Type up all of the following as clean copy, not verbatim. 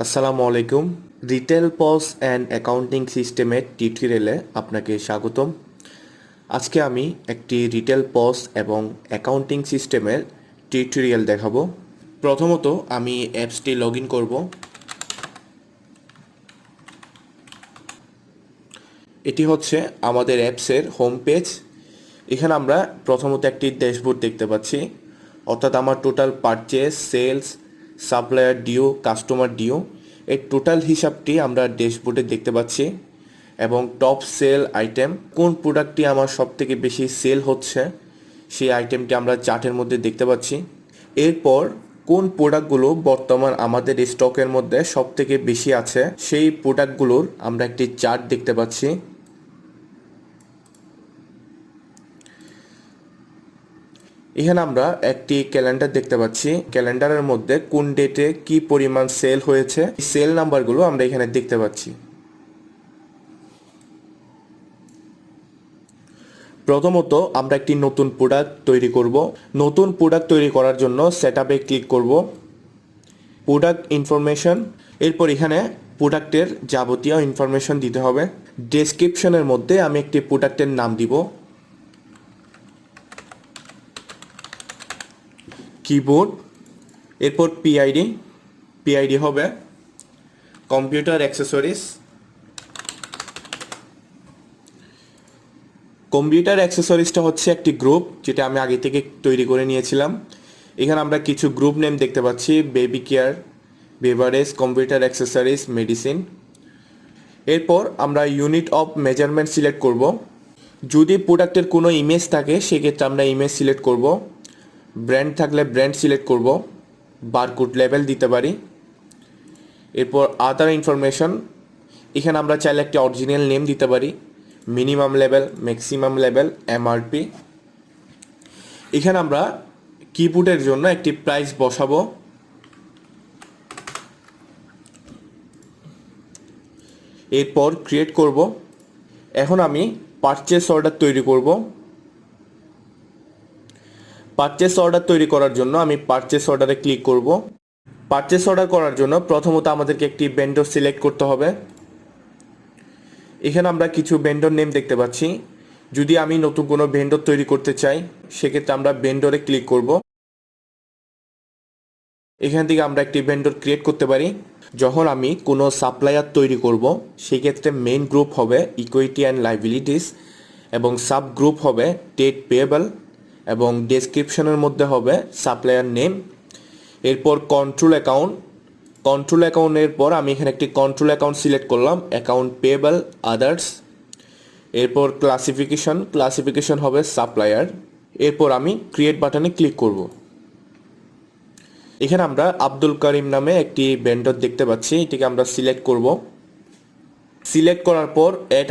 আসসালামু আলাইকুম। Retail pause and accounting সিস্টেমের টিউটোরিয়ালে আপনাকে স্বাগতম। আজকে আমি একটি রিটেল পস এবং অ্যাকাউন্টিং সিস্টেমের টিউটোরিয়াল দেখাবো। প্রথমত আমি অ্যাপসটি লগ ইন করব। এটি হচ্ছে আমাদের অ্যাপসের হোম পেজ। এখানে আমরা প্রথমত একটি ড্যাশবোর্ড দেখতে পাচ্ছি, অর্থাৎ আমার total purchase, sales, supplier due, customer due এই টোটাল হিসাবটি আমরা ড্যাশবোর্ডে দেখতে পাচ্ছি এবং টপ সেল আইটেম, কোন প্রোডাক্টটি আমার সবথেকে বেশি সেল হচ্ছে সেই আইটেমটি আমরা চার্টের মধ্যে দেখতে পাচ্ছি। এরপর কোন প্রোডাক্টগুলো বর্তমান আমাদের স্টকের মধ্যে সবথেকে বেশি আছে সেই প্রোডাক্টগুলোর আমরা একটি চার্ট দেখতে পাচ্ছি। এখানে আমরা একটি ক্যালেন্ডার দেখতে পাচ্ছি। ক্যালেন্ডারের মধ্যে কোন ডেটে কি পরিমাণ সেল হয়েছে সেল নাম্বারগুলো আমরা এখানে দেখতে পাচ্ছি। প্রথমত আমরা একটি নতুন প্রোডাক্ট তৈরি করব। নতুন প্রোডাক্ট তৈরি করার জন্য সেটআপে ক্লিক করব, প্রোডাক্ট ইনফরমেশন। এরপর এখানে প্রোডাক্টের যাবতীয় ইনফরমেশন দিতে হবে। ডেসক্রিপশনের মধ্যে আমি একটি প্রোডাক্টের নাম দিব, কিবোর্ড। এরপর পিআইডি হবে কম্পিউটার অ্যাক্সেসরিজ। কম্পিউটার অ্যাক্সেসরিজটা হচ্ছে একটি গ্রুপ যেটা আমি আগে থেকে তৈরি করে নিয়েছিলাম। এখানে আমরা কিছু গ্রুপ নেম দেখতে পাচ্ছি, baby care, beverage, computer accessories, medicine. এরপর আমরা ইউনিট অফ মেজারমেন্ট সিলেক্ট করব। যদি প্রোডাক্টের কোনো ইমেজ থাকে সেক্ষেত্রে আমরা ইমেজ সিলেক্ট করব। ব্র্যান্ড থাকলে ব্র্যান্ড সিলেক্ট করব, বারকোড লেভেল দিতে পারি। এরপর আদার ইনফরমেশন, এখানে আমরা চাইলে একটি অরিজিনাল নেম দিতে পারি, minimum level, maximum level, MRP. এখানে আমরা কিবোর্ডের জন্য একটি প্রাইস বসাবো। এরপর ক্রিয়েট করব। এখন আমি পারচেস অর্ডার তৈরি করব। পারচেস অর্ডার তৈরি করার জন্য আমি পারচেস অর্ডারে ক্লিক করব। পারচেস অর্ডার করার জন্য প্রথমত আমাদেরকে একটি ভেন্ডর সিলেক্ট করতে হবে। এখানে আমরা কিছু ভেন্ডর নেম দেখতে পাচ্ছি। যদি আমি নতুন কোনো ভেন্ডর তৈরি করতে চাই সেক্ষেত্রে আমরা ভেন্ডরে ক্লিক করব। এখান থেকে আমরা একটি ভেন্ডর ক্রিয়েট করতে পারি। যখন আমি কোনো সাপ্লায়ার তৈরি করব সেক্ষেত্রে মেইন গ্রুপ হবে ইকুইটি অ্যান্ড লাইবিলিটিস এবং সাব গ্রুপ হবে ডেট পেয়েবল এবং ডেসক্রিপশনের মধ্যে হবে সাপ্লায়ার নেম। এরপর কন্ট্রোল অ্যাকাউন্টের পর আমি এখানে একটি কন্ট্রোল অ্যাকাউন্ট সিলেক্ট করলাম, অ্যাকাউন্ট পেয়েবল, আদার্স। এরপর ক্লাসিফিকেশন হবে সাপ্লায়ার। এরপর আমি ক্রিয়েট বাটনে ক্লিক করব। এখানে আমরা আব্দুল করিম নামে একটি ভেন্ডর দেখতে পাচ্ছি, এটিকে আমরা সিলেক্ট করব। সিলেক্ট করার পর অ্যাড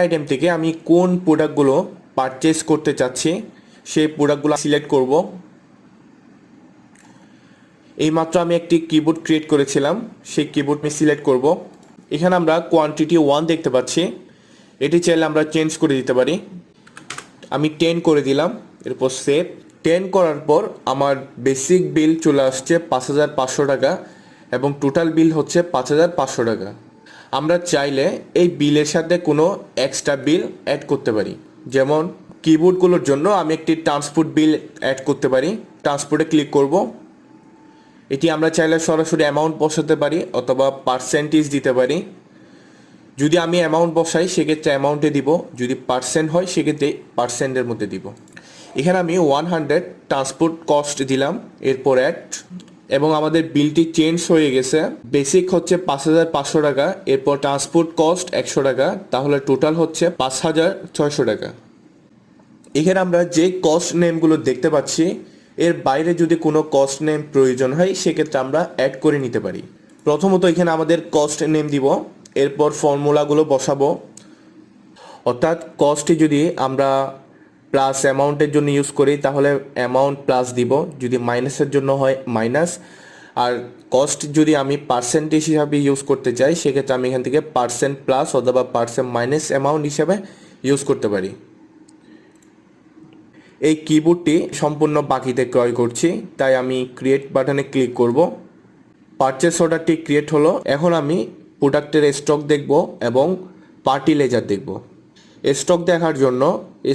আইটেম থেকে আমি কোন প্রোডাক্টগুলো পারচেস করতে চাচ্ছি সেই প্রোডাক্টগুলো সিলেক্ট করব। এইমাত্র আমি একটি কিবোর্ড ক্রিয়েট করেছিলাম, সেই কিবোর্ড আমি সিলেক্ট করব। এখানে আমরা কোয়ান্টিটি 1 দেখতে পাচ্ছি, এটি চাইলে আমরা চেঞ্জ করে দিতে পারি। আমি 10 করে দিলাম। এরপর সেভ। 10 করার পর আমার বেসিক বিল চলে আসছে 5,500 টাকা এবং টোটাল বিল হচ্ছে 5,500 টাকা। আমরা চাইলে এই বিলের সাথে কোনো এক্সট্রা বিল অ্যাড করতে পারি, যেমন কিবোর্ডগুলোর জন্য আমি একটি ট্রান্সপোর্ট বিল অ্যাড করতে পারি। ট্রান্সপোর্টে ক্লিক করব। এটি আমরা চাইলে সরাসরি অ্যামাউন্ট বসাতে পারি অথবা পার্সেন্টেজ দিতে পারি। যদি আমি অ্যামাউন্ট বসাই সেক্ষেত্রে অ্যামাউন্টে দিব, যদি পার্সেন্ট হয় সেক্ষেত্রে পার্সেন্টের মধ্যে দিব। এখানে আমি 100 ট্রান্সপোর্ট কস্ট দিলাম, এরপর অ্যাড, এবং আমাদের বিলটি চেঞ্জ হয়ে গেছে। বেসিক হচ্ছে 5,500 টাকা, এরপর ট্রান্সপোর্ট কস্ট 100 টাকা, তাহলে টোটাল হচ্ছে 5,600 টাকা। এখানে আমরা যে কস্ট নেমগুলো দেখতে পাচ্ছি এর বাইরে যদি কোনো কস্ট নেম প্রয়োজন হয় সেক্ষেত্রে আমরা অ্যাড করে নিতে পারি। প্রথমত এখানে আমাদের কস্ট নেম দিব, এরপর ফর্মুলাগুলো বসাবো। অর্থাৎ কস্টটি যদি আমরা প্লাস অ্যামাউন্টের জন্য ইউজ করি তাহলে অ্যামাউন্ট প্লাস দিব, যদি মাইনাসের জন্য হয় মাইনাস। আর কস্ট যদি আমি পার্সেন্টেজ হিসাবে ইউজ করতে চাই সেক্ষেত্রে আমি এখান থেকে পার্সেন্ট প্লাস অথবা পার্সেন্ট মাইনাস অ্যামাউন্ট হিসাবে ইউজ করতে পারি। এই কিবোর্ডটি সম্পূর্ণ বাকিতে ক্রয় করছি, তাই আমি ক্রিয়েট বাটনে ক্লিক করব। পারচেস অর্ডারটি ক্রিয়েট হলো। এখন আমি প্রোডাক্টের স্টক দেখব এবং পার্টি লেজার দেখব। স্টক দেখার জন্য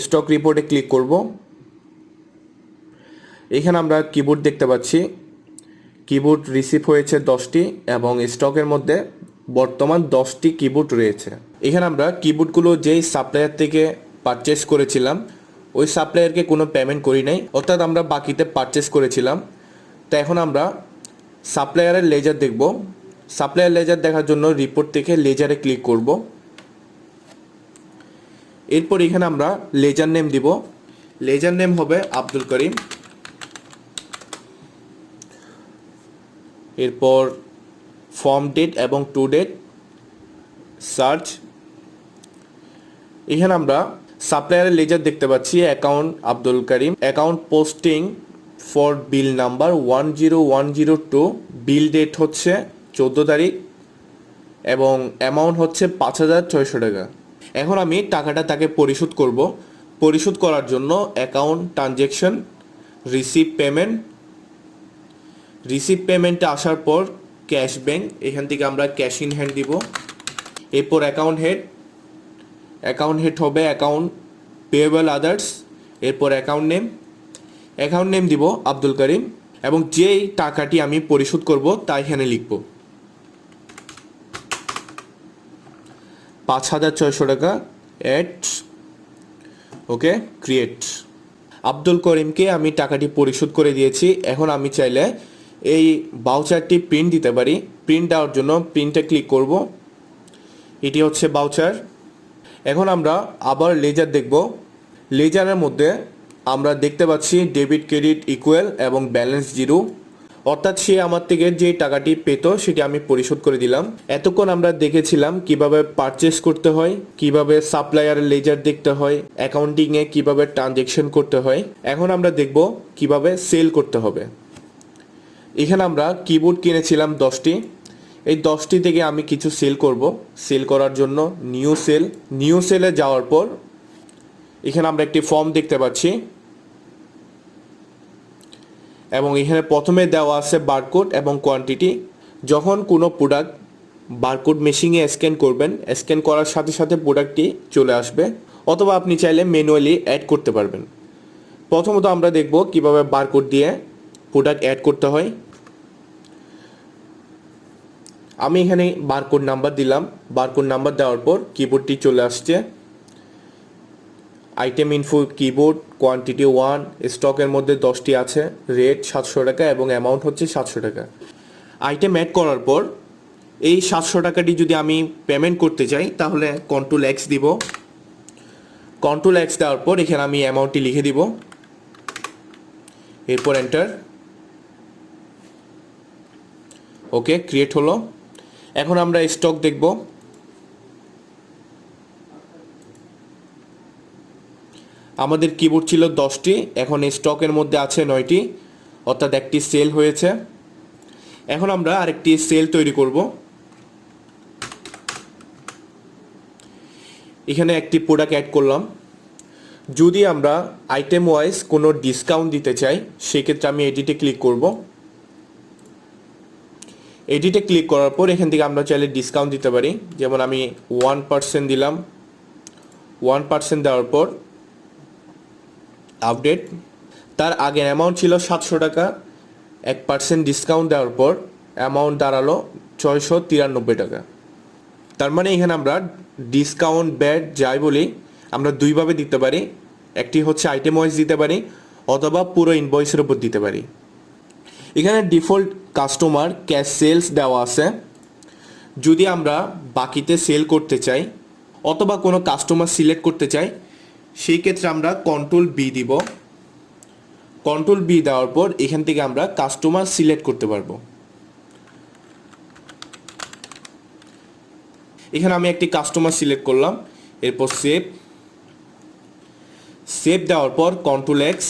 স্টক রিপোর্টে ক্লিক করব। এখানে আমরা কিবোর্ড দেখতে পাচ্ছি। কিবোর্ড রিসিভ হয়েছে 10টি এবং স্টকের মধ্যে বর্তমান 10টি কিবোর্ড রয়েছে। এখানে আমরা কিবোর্ডগুলো যেই সাপ্লায়ার থেকে পারচেস করেছিলাম ওই সাপ্লায়ারকে কোনো পেমেন্ট করি নাই, অর্থাৎ আমরা বাকিতে পারচেস করেছিলাম। তো এখন আমরা সাপ্লায়ারের লেজার দেখব। সাপ্লায়ার লেজার দেখার জন্য রিপোর্ট থেকে লেজারে ক্লিক করব। এরপর এখানে আমরা লেজার নেম দিব। লেজার নেম হবে আব্দুল করিম। এরপর ফর্ম ডেট এবং টু ডেট সার্চ। এখানে আমরা সাপ্লায়ারের লেজার দেখতে পাচ্ছি account Abdul Karim, account posting for bill number 10102, bill date হচ্ছে 14 তারিখ এবং অ্যামাউন্ট হচ্ছে 5,600 টাকা। এখন আমি টাকাটা তাকে পরিশোধ করব। পরিশোধ করার জন্য account transaction, receive payment. Receive পেমেন্টে আসার পর ক্যাশ ব্যাংক, এখান থেকে আমরা ক্যাশ ইন হ্যান্ড দিব। এরপর অ্যাকাউন্ট হেড, অ্যাকাউন্ট হেড হবে অ্যাকাউন্ট পেয়েবল আদার্স। এরপর অ্যাকাউন্ট নেম দিব আব্দুল করিম এবং যেই টাকাটি আমি পরিশোধ করব তা এখানে লিখব 5,600 টাকা। অ্যাড, ওকে, ক্রিয়েট। আব্দুল করিমকে আমি টাকাটি পরিশোধ করে দিয়েছি। এখন আমি চাইলে এই ভাউচারটি প্রিন্ট দিতে পারি। প্রিন্ট দেওয়ার জন্য প্রিন্টে ক্লিক করব। এটি হচ্ছে ভাউচার। এখন আমরা আবার লেজার দেখব। লেজারের মধ্যে আমরা দেখতে পাচ্ছি ডেবিট ক্রেডিট ইকুয়াল এবং ব্যালেন্স জিরো, অর্থাৎ সে আমার থেকে যে টাকাটি পেত সেটি আমি পরিশোধ করে দিলাম। এতক্ষণ আমরা দেখেছিলাম কিভাবে পারচেস করতে হয়, কিভাবে সাপ্লায়ারের লেজার দেখতে হয়, অ্যাকাউন্টিংয়ে কিভাবে ট্রানজ্যাকশন করতে হয়। এখন আমরা দেখব কিভাবে সেল করতে হবে। এখানে আমরা কিবোর্ড কিনেছিলাম 10টি। এই 10টি থেকে আমি কিছু সেল করব। সেল করার জন্য নিউ সেলে যাওয়ার পর এখানে আমরা একটি ফর্ম দেখতে পাচ্ছি এবং এখানে প্রথমে দেওয়া আছে বারকোড এবং কোয়ান্টিটি। যখন কোনো প্রোডাক্ট বারকোড মেশিনে স্ক্যান করবেন, স্ক্যান করার সাথে সাথে প্রোডাক্টটি চলে আসবে, অথবা আপনি চাইলে ম্যানুয়ালি অ্যাড করতে পারবেন। প্রথমত আমরা দেখব কিভাবে বারকোড দিয়ে প্রোডাক্ট অ্যাড করতে হয়। আমি এখানে বারকোড নাম্বার দিলাম। বারকোড নাম্বার দেওয়ার পর কিবোর্ডটি চলে আসছে। আইটেম ইনফো কিবোর্ড, কোয়ান্টিটি 1, স্টকের মধ্যে 10টি আছে, রেট 700 টাকা এবং অ্যামাউন্ট হচ্ছে 700 টাকা। আইটেম অ্যাড করার পর এই 700 টাকাটি যদি আমি পেমেন্ট করতে চাই তাহলে কন্ট্রোল এক্স দিব। কন্ট্রোল এক্স দেওয়ার পর এখানে আমি অ্যামাউন্টটি লিখে দিব। এরপর এন্টার। ওকে, ক্রিয়েট হলো। এখন আমরা স্টক দেখব। আমাদের কিবোর্ড ছিল 10টি, এখন স্টকের মধ্যে আছে 9টি, অর্থাৎ একটি সেল হয়েছে। এখন আমরা আরেকটি সেল তৈরি করব। এখানে একটি প্রোডাক্ট অ্যাড করলাম। যদি আমরা আইটেম ওয়াইজ কোনো ডিসকাউন্ট দিতে চাই সেক্ষেত্রে আমি এডিটে ক্লিক করব। এডিটে ক্লিক করার পর এখান থেকে আমরা চাইলে ডিসকাউন্ট দিতে পারি। যেমন আমি 1% দিলাম। 1% দেওয়ার পর আপডেট। তার আগের অ্যামাউন্ট ছিল 700 টাকা, 1% ডিসকাউন্ট দেওয়ার পর অ্যামাউন্ট দাঁড়ালো 693 টাকা। তার মানে এখানে আমরা ডিসকাউন্ট ব্যাড যাই বলি আমরা দুইভাবে দিতে পারি। একটি হচ্ছে আইটেম ওয়াইজ দিতে পারি অথবা পুরো ইনভয়েসের উপর দিতে পারি। এখানে ডিফল্ট কাস্টমার ক্যাশ সেলস দেওয়া আছে। যদি আমরা বাকিতে সেল করতে চাই অথবা কোনো কাস্টমার সিলেক্ট করতে চাই সেই ক্ষেত্রে আমরা কন্ট্রোল বি দিব। কন্ট্রোল বি দেওয়ার পর এখান থেকে আমরা কাস্টমার সিলেক্ট করতে পারবো। এখানে আমি একটি কাস্টমার সিলেক্ট করলাম। এরপর সেভ দেওয়ার পর কন্ট্রোল এক্স।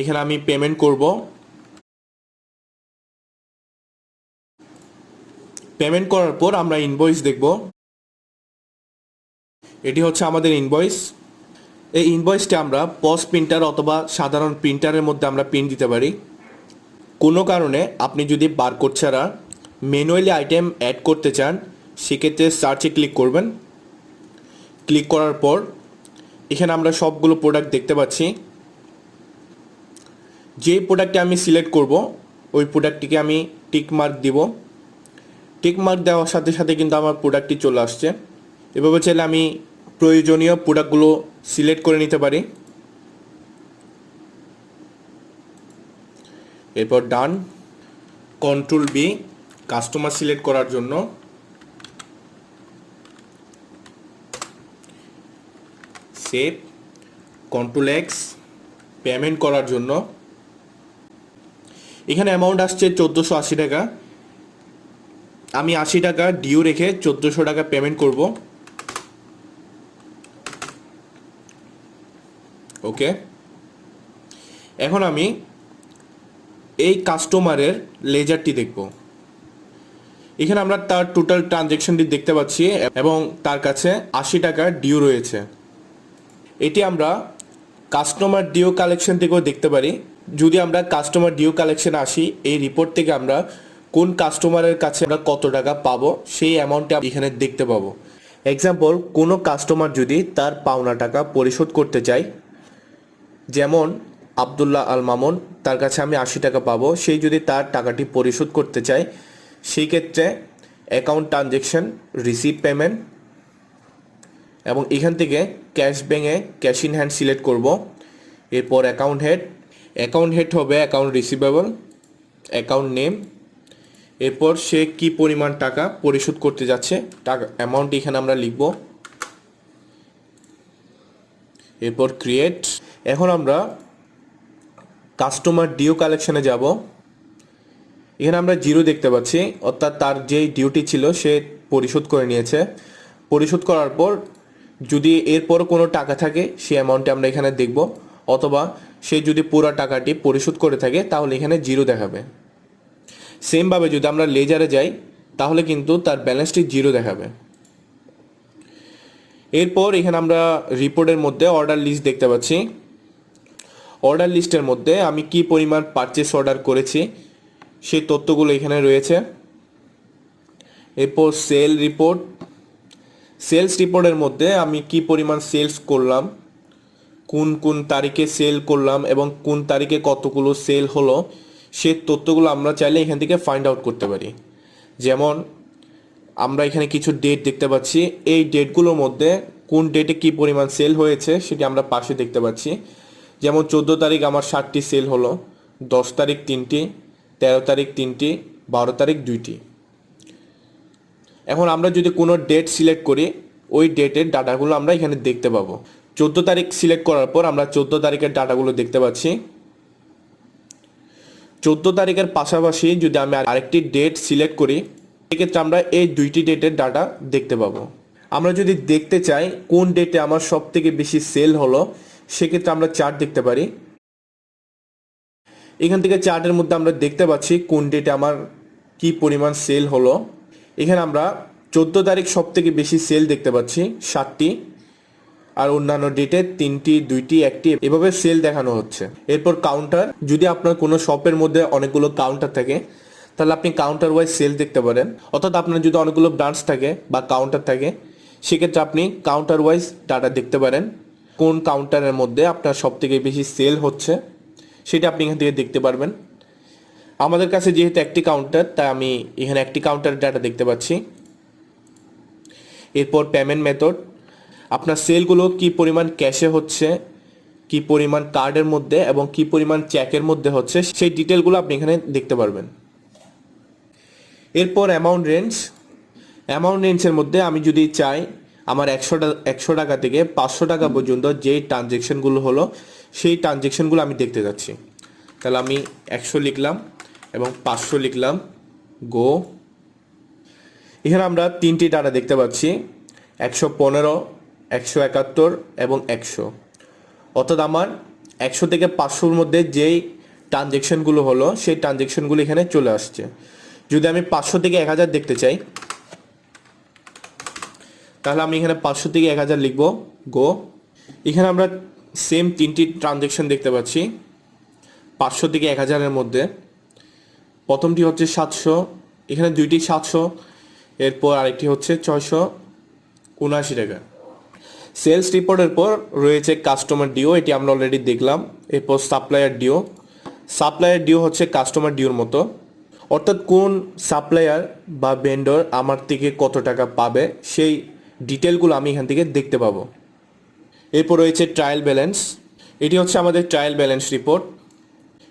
এখানে আমি পেমেন্ট করব। পেমেন্ট করার পর আমরা ইনভয়েস দেখব। এটি হচ্ছে আমাদের ইনভয়েস। এই ইনভয়েসটা আমরা পস প্রিন্টার অথবা সাধারণ প্রিন্টারের মধ্যে আমরা প্রিন্ট দিতে পারি। কোনো কারণে আপনি যদি বারকোড ছাড়া ম্যানুয়ালি আইটেম অ্যাড করতে চান, সেক্ষেত্রে সার্চে ক্লিক করবেন। ক্লিক করার পর এখানে আমরা সবগুলো প্রোডাক্ট দেখতে পাচ্ছি। যে প্রোডাক্টটি আমি সিলেক্ট করব ওই প্রোডাক্টটিকে আমি টিক মার্ক দিব। টিক মার্ক দেওয়ার সাথে সাথে কিন্তু আমার প্রোডাক্টটি চলে আসছে। এভাবে চাইলে আমি প্রয়োজনীয় প্রোডাক্টগুলো সিলেক্ট করে নিতে পারি। এরপর ডান, কন্ট্রোল বি কাস্টমার সিলেক্ট করার জন্য, সেভ, কন্ট্রোল এক্স পেমেন্ট করার জন্য। এখানে অ্যামাউন্ট আসছে 1480 টাকা। আমি 80 টাকা ডিউ রেখে 1400 টাকা পেমেন্ট করব। ওকে, এখন আমি এই কাস্টমারের লেজারটি দেখব। এখানে আমরা তার টোটাল ট্রানজ্যাকশনটি দেখতে পাচ্ছি এবং তার কাছে 80 টাকা ডিউ রয়েছে। এটি আমরা কাস্টমার ডিউ কালেকশন থেকেও দেখতে পারি। যদি আমরা কাস্টমার ডিউ কালেকশনে আসি, এই রিপোর্ট থেকে আমরা কোন কাস্টমারের কাছে আমরা কত টাকা পাবো সেই অ্যামাউন্টটা এখানে দেখতে পাবো। এক্সাম্পল, কোনো কাস্টমার যদি তার পাওনা টাকা পরিশোধ করতে চায়, যেমন আবদুল্লাহ আল মামুন, তার কাছে আমি 80 টাকা পাবো, সেই যদি তার টাকাটি পরিশোধ করতে চায়, সেই ক্ষেত্রে অ্যাকাউন্ট ট্রানজ্যাকশন, রিসিভ পেমেন্ট এবং এখান থেকে ক্যাশ ব্যাঙ্কে ক্যাশ ইন হ্যান্ড সিলেক্ট করব। এরপর অ্যাকাউন্ট হেড হবে অ্যাকাউন্ট রিসিভেবল, অ্যাকাউন্ট নেম, এরপর সে কি পরিমাণ টাকা পরিশোধ করতে যাচ্ছে টাকা অ্যামাউন্ট এখানে আমরা লিখব। এরপর ক্রিয়েট। এখন আমরা কাস্টমার ডিউ কালেকশনে যাব। এখানে আমরা জিরো দেখতে পাচ্ছি, অর্থাৎ তার যেই ডিউটি ছিল সে পরিশোধ করে নিয়েছে। পরিশোধ করার পর যদি এরপর কোনো টাকা থাকে সেই অ্যামাউন্টে আমরা এখানে দেখব, অথবা সে যদি পুরো টাকাটি পরিশোধ করে থাকে তাহলে এখানে জিরো দেখাবে। সেমভাবে যদি আমরা লেজারে যাই তাহলে কিন্তু তার ব্যালেন্সটি জিরো দেখাবে। এরপর এখানে আমরা রিপোর্টের মধ্যে অর্ডার লিস্ট দেখতে পাচ্ছি। অর্ডার লিস্টের মধ্যে আমি কি পরিমাণ পারচেস অর্ডার করেছি সেই তথ্যগুলো এখানে রয়েছে। এরপর সেলস রিপোর্টের মধ্যে আমি কি পরিমাণ সেলস করলাম, কোন কোন তারিখে সেল করলাম এবং কোন তারিখে কতগুলো সেল হলো, সেই তথ্যগুলো আমরা চাইলে এখান থেকে ফাইন্ড আউট করতে পারি। যেমন আমরা এখানে কিছু ডেট দেখতে পাচ্ছি, এই ডেটগুলোর মধ্যে কোন ডেটে কি পরিমাণ সেল হয়েছে সেটি আমরা পাশে দেখতে পাচ্ছি। যেমন 14 তারিখ আমার 60টি সেল হলো, 10 তারিখ 3টি, 13 তারিখ 3টি, 12 তারিখ 2টি। এখন আমরা যদি কোনো ডেট সিলেক্ট করি ওই ডেটের ডাটাগুলো আমরা এখানে দেখতে পাবো। 14 তারিখ সিলেক্ট করার পর আমরা 14 তারিখের ডাটাগুলো দেখতে পাচ্ছি। 14 তারিখের পাশাপাশি যদি আমি আরেকটি ডেট সিলেক্ট করি সেক্ষেত্রে আমরা এই দুইটি ডেটের ডাটা দেখতে পাবো। আমরা যদি দেখতে চাই কোন ডেটে আমার সব থেকে বেশি সেল হলো সেক্ষেত্রে আমরা চার্ট দেখতে পারি। এখান থেকে চার্টের মধ্যে আমরা দেখতে পাচ্ছি কোন ডেটে আমার কি পরিমাণ সেল হলো। এখানে আমরা 14 তারিখ সব থেকে বেশি সেল দেখতে পাচ্ছি 60টি, আর অন্যান্য ডেটে 3টি, 2টি, 1টি এভাবে সেল দেখানো হচ্ছে। এরপর কাউন্টার, যদি আপনার কোনো শপের মধ্যে অনেকগুলো কাউন্টার থাকে তাহলে আপনি কাউন্টার ওয়াইজ সেল দেখতে পারেন, অর্থাৎ আপনার যদি অনেকগুলো ব্রাঞ্চ থাকে বা কাউন্টার থাকে সেক্ষেত্রে আপনি কাউন্টার ওয়াইজ ডাটা দেখতে পারেন। কোন কাউন্টারের মধ্যে আপনার সব থেকে বেশি সেল হচ্ছে সেটা আপনি এখান থেকে দেখতে পারবেন। আমাদের কাছে যেহেতু একটি কাউন্টার তাই আমি এখানে একটি কাউন্টারের ডাটা দেখতে পাচ্ছি। এরপর পেমেন্ট মেথড, আপনার সেলগুলো কি পরিমাণ ক্যাশে হচ্ছে, কি পরিমাণ কার্ডের মধ্যে এবং কি পরিমাণ চেকের মধ্যে হচ্ছে সেই ডিটেলগুলো আপনি এখানে দেখতে পারবেন। এরপর অ্যামাউন্ট রেঞ্জের মধ্যে আমি যদি চাই আমার 100 টাকা থেকে 500 টাকা পর্যন্ত যেই ট্রানজ্যাকশনগুলো হলো সেই ট্রানজ্যাকশনগুলো আমি দেখতে যাচ্ছি, তাহলে আমি 100 লিখলাম এবং 500 লিখলাম, গো। এখানে আমরা 3টি ডাটা দেখতে পাচ্ছি, 115, 171 এবং 100, অর্থাৎ আমার 100 থেকে 500-র মধ্যে যেই ট্রানজ্যাকশনগুলো হলো সেই ট্রানজ্যাকশনগুলো এখানে চলে আসছে। যদি আমি 500 থেকে 1000 দেখতে চাই তাহলে আমি এখানে 500 থেকে 1000 লিখব, গো। এখানে আমরা সেম 3টি ট্রানজ্যাকশন দেখতে পাচ্ছি 500 থেকে 1000-এর মধ্যে। প্রথমটি হচ্ছে 700, এখানে দুইটি 700, এরপর আরেকটি হচ্ছে 679 টাকা। সেলস রিপোর্টের পর রয়েছে কাস্টমার ডিও, এটি আমরা অলরেডি দেখলাম। এরপর সাপ্লায়ার ডিও। সাপ্লায়ার ডিও হচ্ছে কাস্টমার ডিওর মতো, অর্থাৎ কোন সাপ্লায়ার বা ভেন্ডর আমার থেকে কত টাকা পাবে সেই ডিটেলগুলো আমি এখান থেকে দেখতে পাবো। এরপর রয়েছে ট্রায়াল ব্যালেন্স, এটি হচ্ছে আমাদের ট্রায়াল ব্যালেন্স রিপোর্ট।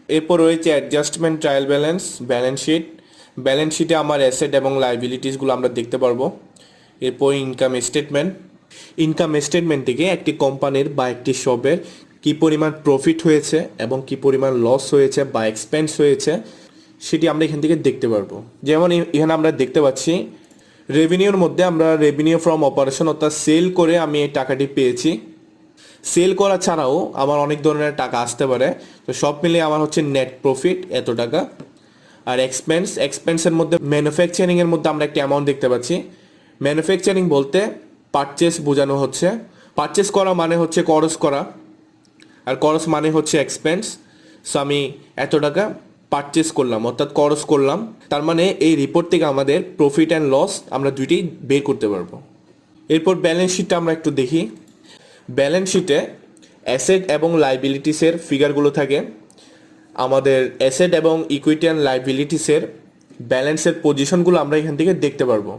এরপর রয়েছে adjustment trial balance, balance sheet. Balance শিটে আমার অ্যাসেট এবং লাইবিলিটিসগুলো আমরা দেখতে পারবো। এরপর ইনকাম স্টেটমেন্ট। ইনকাম স্টেটমেন্ট থেকে একটি কোম্পানির বা একটি শপের কী পরিমাণ প্রফিট হয়েছে এবং কী পরিমাণ লস হয়েছে বা এক্সপেন্স হয়েছে সেটি আমরা এখান থেকে দেখতে পারবো। যেমন এখানে আমরা দেখতে পাচ্ছি রেভিনিউর মধ্যে আমরা রেভিনিউ ফ্রম অপারেশন অর্থাৎ সেল করে আমি এই টাকাটি পেয়েছি। সেল করা ছাড়াও আমার অনেক ধরনের টাকা আসতে পারে, তো সব মিলিয়ে আমার হচ্ছে নেট প্রফিট এত টাকা। আর এক্সপেন্সের মধ্যে ম্যানুফ্যাকচারিংয়ের মধ্যে আমরা একটা অ্যামাউন্ট দেখতে পাচ্ছি। ম্যানুফ্যাকচারিং বলতে পারচেস বোঝানো হচ্ছে, পারচেস করা মানে হচ্ছে খরচ করা, আর খরচ মানে হচ্ছে এক্সপেন্স। সো আমি এত টাকা পারচেস করলাম অর্থাৎ খরচ করলাম, তার মানে এই রিপোর্ট থেকে আমাদের প্রফিট অ্যান্ড লস আমরা দুইটি বের করতে পারবো। এরপর ব্যালেন্স শিটটা আমরা একটু দেখি। ব্যালেন্স শিটে অ্যাসেট এবং লাইবিলিটিসের ফিগারগুলো থাকে। আমাদের অ্যাসেট এবং ইকুইটি অ্যান্ড লাইবিলিটিসের ব্যালেন্সের পজিশনগুলো আমরা এখান থেকে দেখতে পারবো।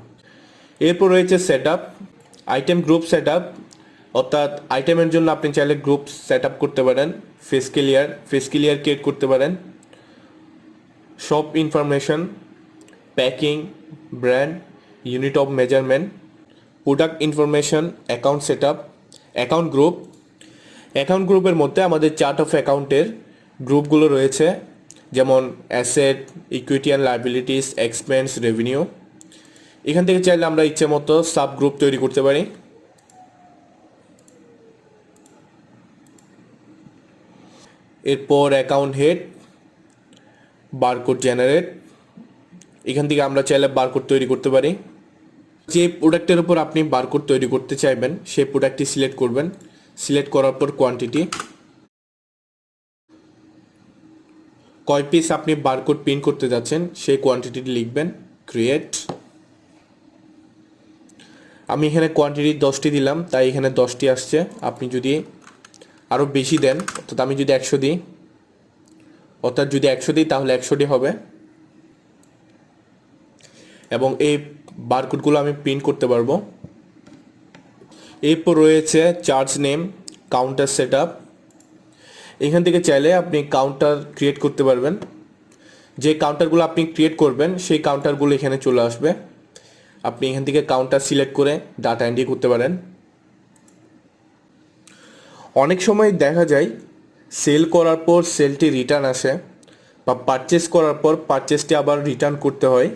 এরপর রয়েছে set up, item group set up, অর্থাৎ আইটেমের জন্য আপনি চাইলে গ্রুপ সেট আপ করতে পারেন, ফিস্ক্যাল ক্রিয়েট করতে পারেন। Shop information, packing, brand, unit of measurement, product information, account set up, account group. Account গ্রুপের মধ্যে আমাদের চার্ট অফ অ্যাকাউন্টের গ্রুপগুলো রয়েছে, যেমন asset, equity and liabilities, expense, revenue. এখান থেকে চাইলে আমরা ইচ্ছে মতো সাব গ্রুপ তৈরি করতে পারি। এরপর অ্যাকাউন্ট হেড, বারকোড জেনারেট। এখান থেকে আমরা চাইলে বারকোড তৈরি করতে পারি। যে প্রোডাক্টের উপর আপনি বারকোড তৈরি করতে চাইবেন সেই প্রোডাক্টটি সিলেক্ট করবেন। সিলেক্ট করার পর কোয়ান্টিটি, কয় পিস আপনি বারকোড প্রিন্ট করতে যাচ্ছেন সেই কোয়ান্টিটিটি লিখবেন। ক্রিয়েট। আমি এখানে কোয়ান্টিটি 10টি দিলাম, তাই এখানে 10টি আসছে। আপনি যদি আরও বেশি দেন, অর্থাৎ আমি যদি 100 দিই, তাহলে 100টি হবে। এবং এই বারকোডগুলো আমি প্রিন্ট করতে পারবো। এরপর রয়েছে charge name, counter set up. এখান থেকে চাইলে আপনি কাউন্টার ক্রিয়েট করতে পারবেন। যে কাউন্টারগুলো আপনি ক্রিয়েট করবেন সেই কাউন্টারগুলো এখানে চলে আসবে। আপনি এখান থেকে কাউন্টার সিলেক্ট করে ডাটা এন্ট্রি করতে পারেন। অনেক সময় দেখা যায় সেল করার পর সেলটি রিটার্ন আসে, বা পারচেস করার পর পারচেসটি আবার রিটার্ন করতে হয়।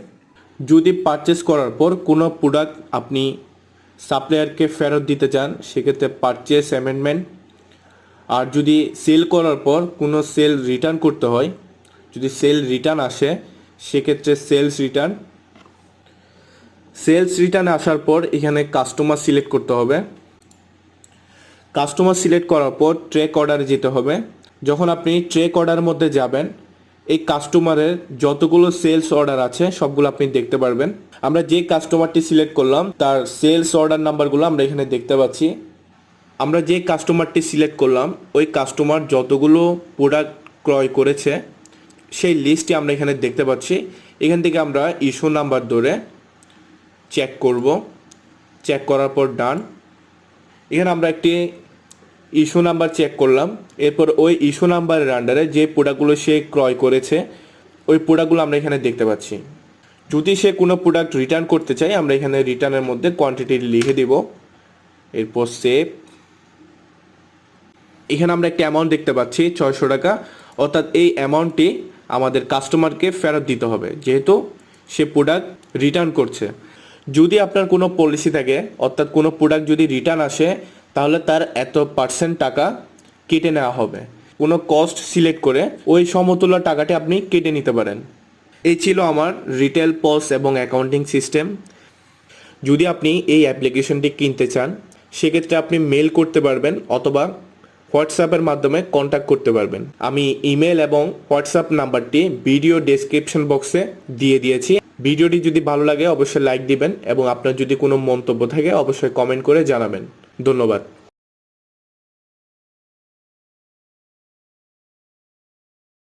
যদি পারচেস করার পর কোনো প্রোডাক্ট আপনি সাপ্লায়ারকে ফেরত দিতে চান সেক্ষেত্রে পারচেস অ্যামেন্ডমেন্ট। আর যদি সেল করার পর কোনো সেল রিটার্ন করতে হয়, যদি সেল রিটার্ন আসে সেক্ষেত্রে সেলস রিটার্ন আসার পর এখানে কাস্টমার সিলেক্ট করতে হবে। কাস্টমার সিলেক্ট করার পর ট্র্যাক অর্ডারে যেতে হবে। যখন আপনি ট্র্যাক অর্ডারের মধ্যে যাবেন, এই কাস্টমারের যতগুলো সেলস অর্ডার আছে সবগুলো আপনি দেখতে পারবেন। আমরা যে কাস্টমারটি সিলেক্ট করলাম তার সেলস অর্ডার নাম্বারগুলো আমরা এখানে দেখতে পাচ্ছি। আমরা যে কাস্টমারটি সিলেক্ট করলাম ওই কাস্টমার যতগুলো প্রোডাক্ট ক্রয় করেছে সেই লিস্টটি আমরা এখানে দেখতে পাচ্ছি। এখান থেকে আমরা ইস্যু নাম্বার ধরে চেক করব। চেক করার পর ডান। এখানে আমরা একটি ইস্যু নাম্বার চেক করলাম। এরপর ওই ইস্যু নাম্বারের আন্ডারে যে প্রোডাক্টগুলো সে ক্রয় করেছে ওই প্রোডাক্টগুলো আমরা এখানে দেখতে পাচ্ছি। যদি সে কোনো প্রোডাক্ট রিটার্ন করতে চায় আমরা এখানে রিটার্নের মধ্যে কোয়ান্টিটি লিখে দিব। এরপর সেভ। এখানে আমরা একটা অ্যামাউন্ট দেখতে পাচ্ছি 600 টাকা, অর্থাৎ এই অ্যামাউন্টটি আমাদের কাস্টমারকে ফেরত দিতে হবে যেহেতু সে প্রোডাক্ট রিটার্ন করছে। যদি আপনার কোনো পলিসি থাকে, অর্থাৎ কোনো প্রোডাক্ট যদি রিটার্ন আসে তাহলে তার এত % টাকা কেটে নেওয়া হবে। কোনো কস্ট সিলেক্ট করে ওই সমতুল্য টাকাটি আপনি কেটে নিতে পারেন। এই ছিল আমার রিটেল পস এবং অ্যাকাউন্টিং সিস্টেম। যদি আপনি এই অ্যাপ্লিকেশনটি কিনতে চান সেক্ষেত্রে আপনি মেল করতে পারবেন অথবা হোয়াটসঅ্যাপের মাধ্যমে কন্ট্যাক্ট করতে পারবেন। আমি ইমেল এবং হোয়াটসঅ্যাপ নাম্বারটি ভিডিও ডেসক্রিপশন বক্সে দিয়ে দিয়েছি। ভিডিওটি যদি ভালো লাগে অবশ্যই লাইক দিবেন এবং আপনার যদি কোনো মন্তব্য থাকে অবশ্যই কমেন্ট করে জানাবেন। ধন্যবাদ।